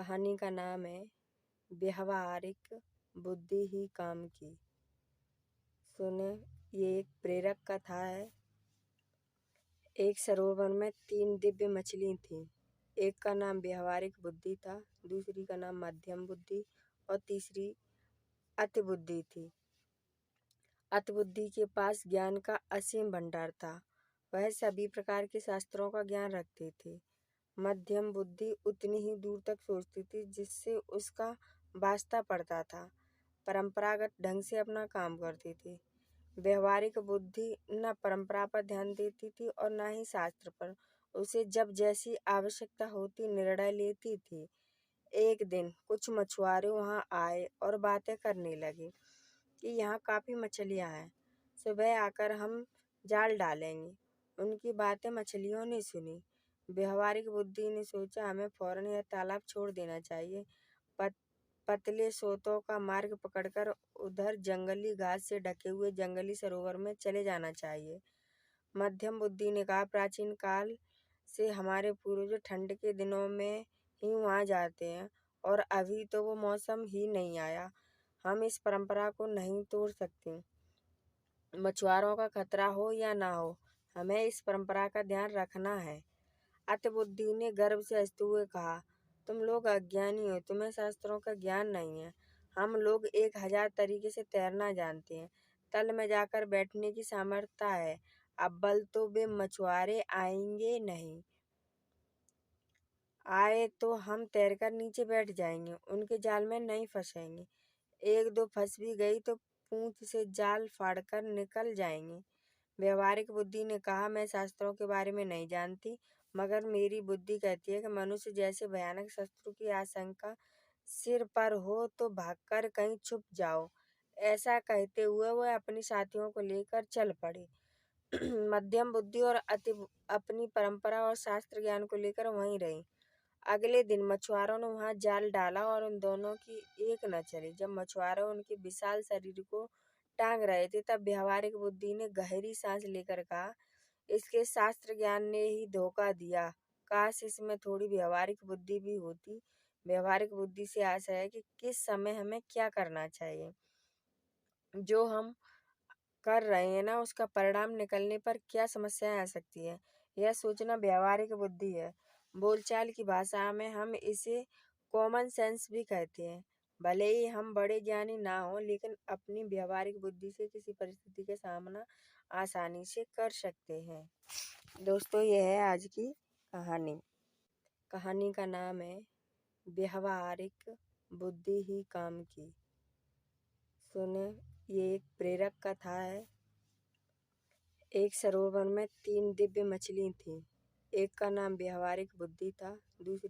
कहानी का नाम है व्यावहारिक बुद्धि ही काम की। सुने, ये एक प्रेरक कथा है। एक सरोवर में 3 दिव्य मछली थीं। एक का नाम व्यावहारिक बुद्धि था, दूसरी का नाम मध्यम बुद्धि और तीसरी अति बुद्धि थी। अति बुद्धि के पास ज्ञान का असीम भंडार था। वह सभी प्रकार के शास्त्रों का ज्ञान रखती थी। मध्यम बुद्धि उतनी ही दूर तक सोचती थी जिससे उसका वास्ता पड़ता था। परंपरागत ढंग से अपना काम करती थी। व्यवहारिक बुद्धि न परंपरा पर ध्यान देती थी और न ही शास्त्र पर। उसे जब जैसी आवश्यकता होती निर्णय लेती थी। एक दिन कुछ मछुआरे वहां आए और बातें करने लगे कि यहाँ काफी मछलियां हैं, सुबह आकर हम जाल डालेंगे। उनकी बातें मछलियों ने सुनी। व्यवहारिक बुद्धि ने सोचा, हमें फौरन यह तालाब छोड़ देना चाहिए। पतले सोतों का मार्ग पकड़कर उधर जंगली घास से ढके हुए जंगली सरोवर में चले जाना चाहिए। मध्यम बुद्धि ने कहा, प्राचीन काल से हमारे पूर्वज ठंड के दिनों में ही वहां जाते हैं और अभी तो वो मौसम ही नहीं आया। हम इस परंपरा को नहीं तोड़ सकते। मछुआरों का खतरा हो या ना हो, हमें इस परंपरा का ध्यान रखना है। अति बुद्धि ने गर्व से हंसते हुए कहा, तुम लोग अज्ञानी हो, तुम्हें शास्त्रों का ज्ञान नहीं है। हम लोग 1000 तरीके से तैरना जानते हैं, तल में जाकर बैठने की सामर्थ्य है। अव्वल तो वे मछुआरे आएंगे नहीं, आए तो हम तैरकर नीचे बैठ जाएंगे, उनके जाल में नहीं फंसेंगे। 1-2 फंस भी गई तो पूंछ से जाल फाड़कर निकल जाएंगे। व्यवहारिक बुद्धि ने कहा, मैं शास्त्रों के बारे में नहीं जानती, मगर मेरी बुद्धि कहती है कि मनुष्य जैसे भयानक शत्रु की आशंका सिर पर हो तो भागकर कहीं छुप जाओ। ऐसा कहते हुए वह अपनी साथियों को लेकर चल पड़े। मध्यम बुद्धि और अपनी परंपरा और शास्त्र ज्ञान को लेकर वहीं रही। अगले दिन मछुआरों ने वहां जाल डाला और उन दोनों की एक न चली। जब मछुआरे उनके विशाल शरीर को टांग रहे थे तब व्यवहारिक बुद्धि ने गहरी सांस लेकर कहा, इसके शास्त्र ज्ञान ने ही धोखा दिया। काश इसमें थोड़ी व्यवहारिक बुद्धि भी होती। व्यवहारिक बुद्धि से आशा है कि किस समय हमें क्या करना चाहिए। जो हम कर रहे हैं ना, उसका परिणाम निकलने पर क्या समस्याएं आ सकती है, यह सोचना व्यवहारिक बुद्धि है। बोलचाल की भाषा में हम इसे कॉमन सेंस भी कहते हैं। भले ही हम बड़े ज्ञानी ना हो, लेकिन अपनी व्यवहारिक बुद्धि से किसी परिस्थिति के सामना आसानी से कर सकते हैं। दोस्तों, यह है आज की कहानी। कहानी का नाम है व्यावहारिक बुद्धि ही काम की। सुने, ये एक प्रेरक कथा है। एक सरोवर में 3 दिव्य मछली थीं। एक का नाम व्यावहारिक बुद्धि था, दूसरी